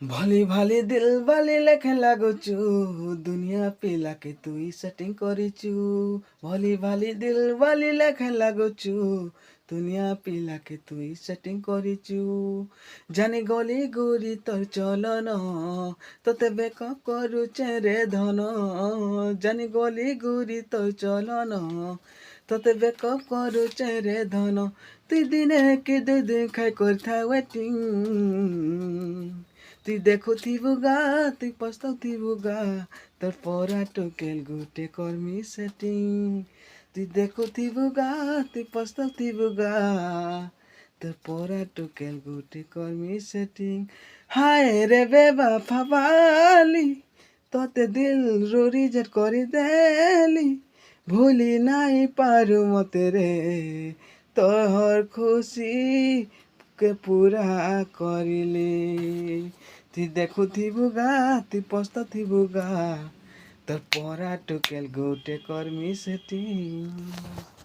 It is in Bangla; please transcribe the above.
भली भाली दिल बाली लेखे लागुचु दुनिया पिलाके तुई सेटिंग करिचु भली भाली दिल बाली लेखे लागुचु दुनिया पिलाके तुई सेटिंग करिचु জানি গলি গুরি তোর চলন তোতে বেক করুচে রে ধন জানি গলি গুরি তোর চলন তোতে বেক করুচে রে ধন তুই দিনে কি দুই দিন খাই করথা ওয়েটিং তুই দেখুথিবু গা তুই পস্তাউথিবু গা তোর পরা টোকেল গুটে কর্মি সেটিং তুই দেখুথিবু গা তুই পস্তাউথিবু গা তোর পরা টোকেল গুটে কর্মি সেটিং হায় রে বেবা ফাবালি তোতে দিল রিজেক্ট করে দেলি ভুলি নাই পারু মতে রে তোর খুশি কে পুরা করিলে তুই দেখুথিবু গা তুই পস্তাউথিবু গা তোর পরা টোকেল গুটে কর্মি সেটিং।